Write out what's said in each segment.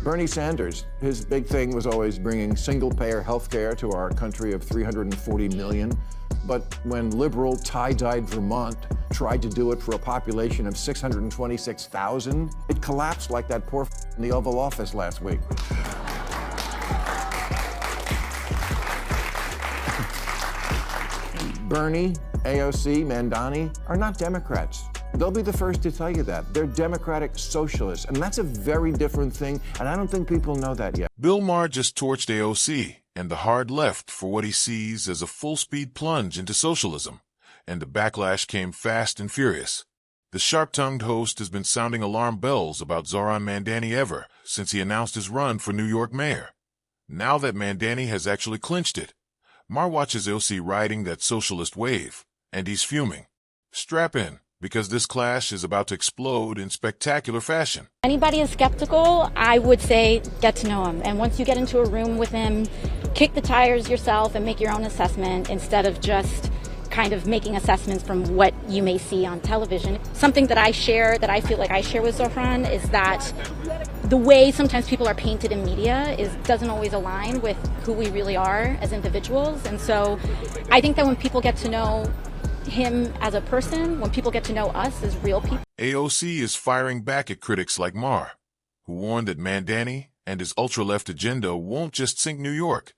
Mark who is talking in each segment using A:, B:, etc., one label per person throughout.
A: Bernie Sanders, his big thing was always bringing single-payer health care to our country of 340 million. But when liberal, tie-dyed Vermont tried to do it for a population of 626,000, it collapsed like that poor in the Oval Office last week. Bernie, AOC, Mandani are not Democrats. They'll be the first to tell you that. They're democratic socialists, and that's a very different thing, and I don't think people know that yet.
B: Bill Maher just torched AOC and the hard left for what he sees as a full-speed plunge into socialism, and the backlash came fast and furious. The sharp-tongued host has been sounding alarm bells about Zohran Mandani ever since he announced his run for New York mayor. Now that Mandani has actually clinched it, Maher watches AOC riding that socialist wave, and he's fuming. Strap in, because this clash is about to explode in spectacular fashion.
C: Anybody is skeptical, I would say get to know him. And once you get into a room with him, kick the tires yourself and make your own assessment instead of just kind of making assessments from what you may see on television. Something that I share, that I feel like I share with Zohran, is that the way sometimes people are painted in media doesn't always align with who we really are as individuals. And so I think that when people get to know him as a person, when people get to know us as real people.
B: AOC is firing back at critics like Maher, who warned that Mandani and his ultra-left agenda won't just sink New York.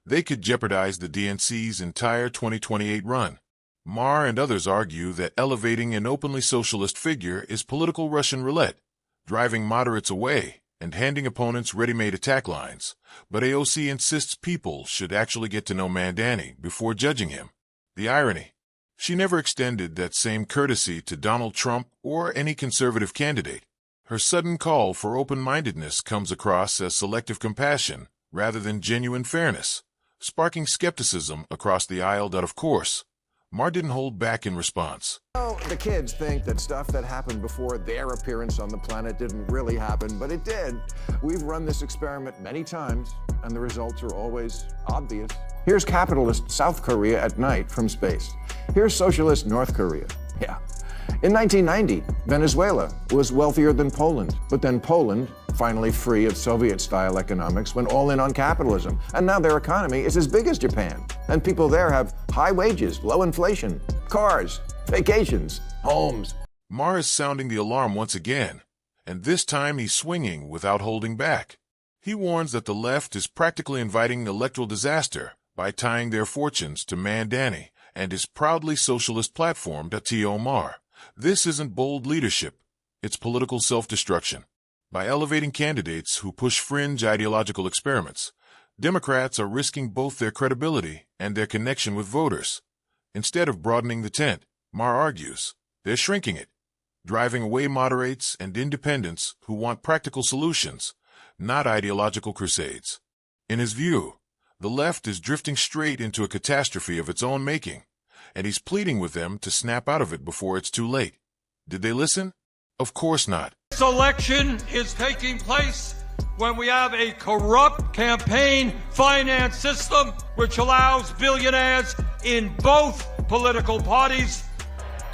B: They could jeopardize the DNC's entire 2028 run. Maher and others argue that elevating an openly socialist figure is political Russian roulette, driving moderates away and handing opponents ready-made attack lines. But AOC insists people should actually get to know Mandani before judging him. The irony: she never extended that same courtesy to Donald Trump or any conservative candidate. Her sudden call for open-mindedness comes across as selective compassion rather than genuine fairness, sparking skepticism across the aisle that, of course, Maher didn't hold back in response.
A: The kids think that stuff that happened before their appearance on the planet didn't really happen, but it did. We've run this experiment many times, and the results are always obvious. Here's capitalist South Korea at night from space. Here's socialist North Korea. Yeah. In 1990, Venezuela was wealthier than Poland, but then Poland, finally free of Soviet-style economics, went all in on capitalism, and now their economy is as big as Japan, and people there have high wages, low inflation, cars, vacations, homes.
B: Maher is sounding the alarm once again, and this time he's swinging without holding back. He warns that the left is practically inviting electoral disaster by tying their fortunes to Mandani and his proudly socialist platform, T.O. Maher. This isn't bold leadership, it's political self-destruction. By elevating candidates who push fringe ideological experiments, Democrats are risking both their credibility and their connection with voters. Instead of broadening the tent, Maher argues, they're shrinking it, driving away moderates and independents who want practical solutions, not ideological crusades. In his view, the left is drifting straight into a catastrophe of its own making, and he's pleading with them to snap out of it before it's too late. Did they listen? Of course not.
D: This election is taking place when we have a corrupt campaign finance system which allows billionaires in both political parties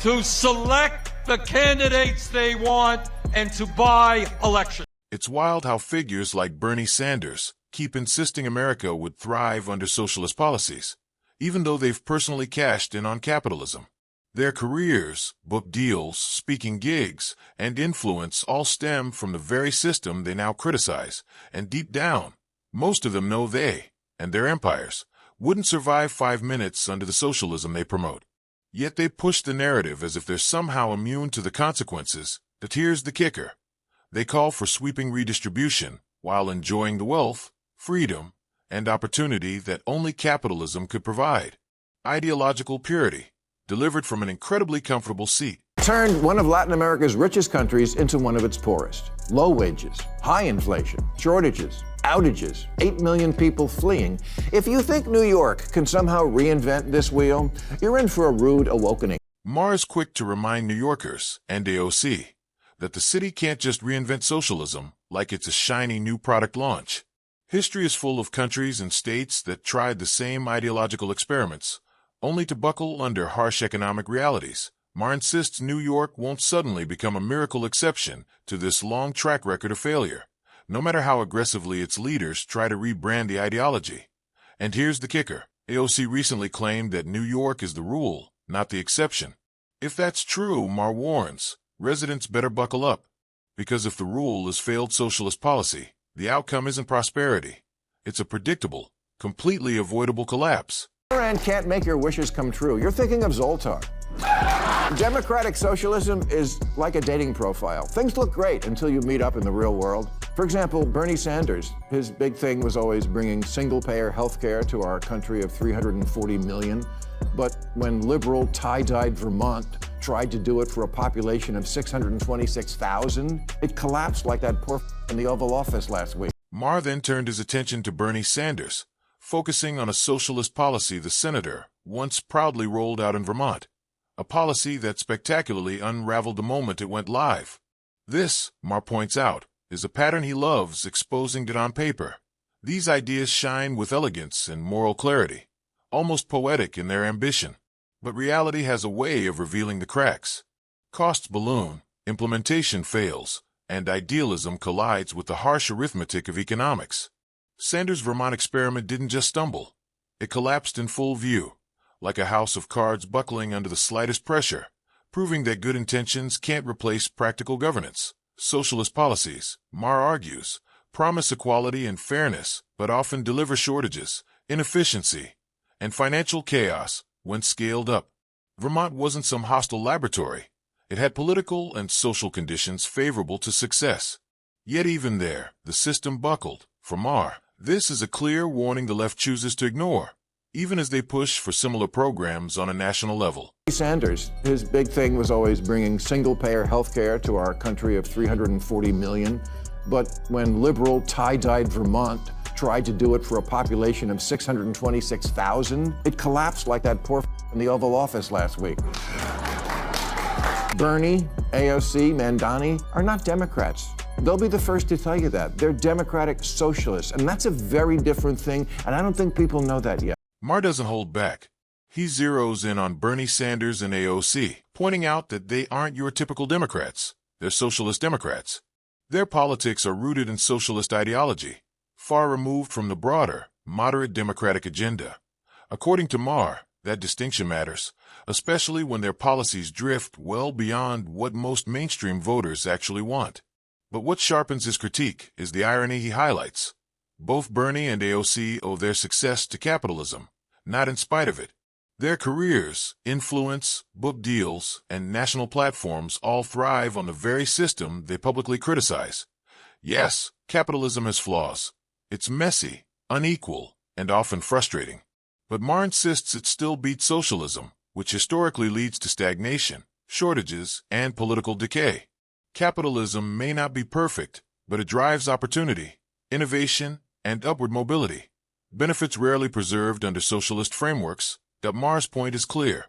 D: to select the candidates they want and to buy elections.
B: It's wild how figures like Bernie Sanders keep insisting America would thrive under socialist policies, even though they've personally cashed in on capitalism. Their careers, book deals, speaking gigs, and influence all stem from the very system they now criticize, and deep down, most of them know they, and their empires, wouldn't survive 5 minutes under the socialism they promote. Yet they push the narrative as if they're somehow immune to the consequences. But here's the kicker. They call for sweeping redistribution while enjoying the wealth, freedom, and opportunity that only capitalism could provide. Ideological purity, delivered from an incredibly comfortable seat.
A: Turned one of Latin America's richest countries into one of its poorest. Low wages, high inflation, shortages, outages, 8 million people fleeing. If you think New York can somehow reinvent this wheel, you're in for a rude awakening.
B: Maher is quick to remind New Yorkers and AOC that the city can't just reinvent socialism like it's a shiny new product launch. History is full of countries and states that tried the same ideological experiments, only to buckle under harsh economic realities. Maher insists New York won't suddenly become a miracle exception to this long track record of failure. no matter how aggressively its leaders try to rebrand the ideology. And here's the kicker. AOC recently claimed that New York is the rule, not the exception. If that's true, Maher warns, residents better buckle up. Because if the rule is failed socialist policy, the outcome isn't prosperity. It's a predictable, completely avoidable collapse.
A: And can't make your wishes come true. You're thinking of Zoltar. Democratic socialism is like a dating profile. Things look great until you meet up in the real world. For example, Bernie Sanders, his big thing was always bringing single-payer health care to our country of 340 million. But when liberal, tie-dyed Vermont tried to do it for a population of 626,000, it collapsed like that poor in the Oval Office last week.
B: Maher then turned his attention to Bernie Sanders, focusing on a socialist policy the senator once proudly rolled out in Vermont, a policy that spectacularly unraveled the moment it went live. This, Maher points out, is a pattern he loves exposing it on paper. These ideas shine with elegance and moral clarity, almost poetic in their ambition. But reality has a way of revealing the cracks. Costs balloon, implementation fails, and idealism collides with the harsh arithmetic of economics. Sanders' Vermont experiment didn't just stumble. It collapsed in full view, like a house of cards buckling under the slightest pressure, proving that good intentions can't replace practical governance. Socialist policies, Maher argues, promise equality and fairness, but often deliver shortages, inefficiency, and financial chaos when scaled up. Vermont wasn't some hostile laboratory. It had political and social conditions favorable to success. Yet even there, the system buckled. For Maher, this is a clear warning the left chooses to ignore, even as they push for similar programs on a national level.
A: Sanders, his big thing was always bringing single-payer health care to our country of 340 million. But when liberal, tie-dyed Vermont tried to do it for a population of 626,000, it collapsed like that poor in the Oval Office last week. Bernie, AOC, Mandani are not Democrats. They'll be the first to tell you that. They're democratic socialists, and that's a very different thing, and I don't think people know that yet.
B: Maher doesn't hold back. He zeroes in on Bernie Sanders and AOC, pointing out that they aren't your typical Democrats. They're socialist Democrats. Their politics are rooted in socialist ideology, far removed from the broader, moderate democratic agenda. According to Maher, that distinction matters, especially when their policies drift well beyond what most mainstream voters actually want. But what sharpens his critique is the irony he highlights. Both Bernie and AOC owe their success to capitalism, not in spite of it. Their careers, influence, book deals, and national platforms all thrive on the very system they publicly criticize. Yes, capitalism has flaws. It's messy, unequal, and often frustrating. But Maher insists it still beats socialism, which historically leads to stagnation, shortages, and political decay. Capitalism may not be perfect, but it drives opportunity, innovation, and upward mobility. Benefits rarely preserved under socialist frameworks. Maher's point is clear.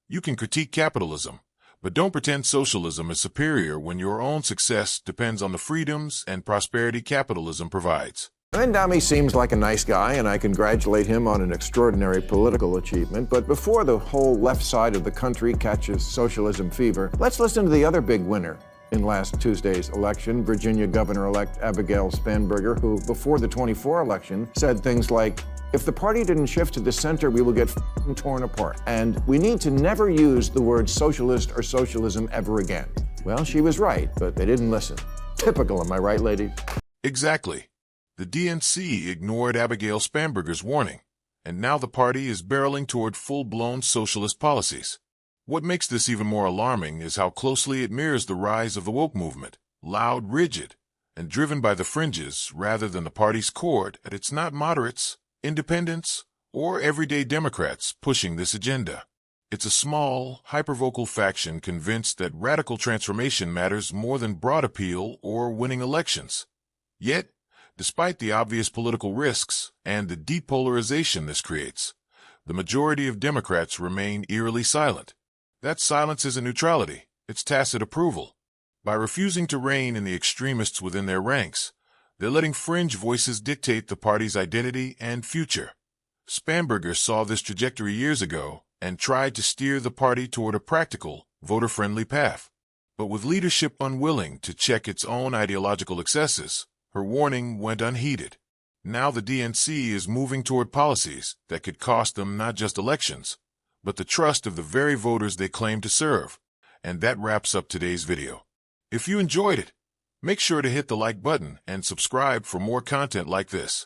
B: You can critique capitalism, but don't pretend socialism is superior when your own success depends on the freedoms and prosperity capitalism provides.
A: Mandani seems like a nice guy, and I congratulate him on an extraordinary political achievement. But before the whole left side of the country catches socialism fever, let's listen to the other big winner in last Tuesday's election, Virginia Governor-elect Abigail Spanberger, who, before the 24 election, said things like, "If the party didn't shift to the center, we will get torn apart. And we need to never use the word socialist or socialism ever again." Well, she was right, but they didn't listen. Typical, am I right, ladies?
B: Exactly. The DNC ignored Abigail Spanberger's warning, and now the party is barreling toward full-blown socialist policies. What makes this even more alarming is how closely it mirrors the rise of the woke movement, loud, rigid, and driven by the fringes rather than the party's core. And it's not moderates, independents, or everyday Democrats pushing this agenda. It's a small, hypervocal faction convinced that radical transformation matters more than broad appeal or winning elections. Yet, despite the obvious political risks and the depolarization this creates, the majority of Democrats remain eerily silent. That silence isn't neutrality, it's tacit approval. By refusing to rein in the extremists within their ranks, they're letting fringe voices dictate the party's identity and future. Spanberger saw this trajectory years ago and tried to steer the party toward a practical, voter-friendly path. But with leadership unwilling to check its own ideological excesses, Her warning went unheeded. Now the DNC is moving toward policies that could cost them not just elections, but the trust of the very voters they claim to serve. And that wraps up today's video. If you enjoyed it, make sure to hit the like button and subscribe for more content like this.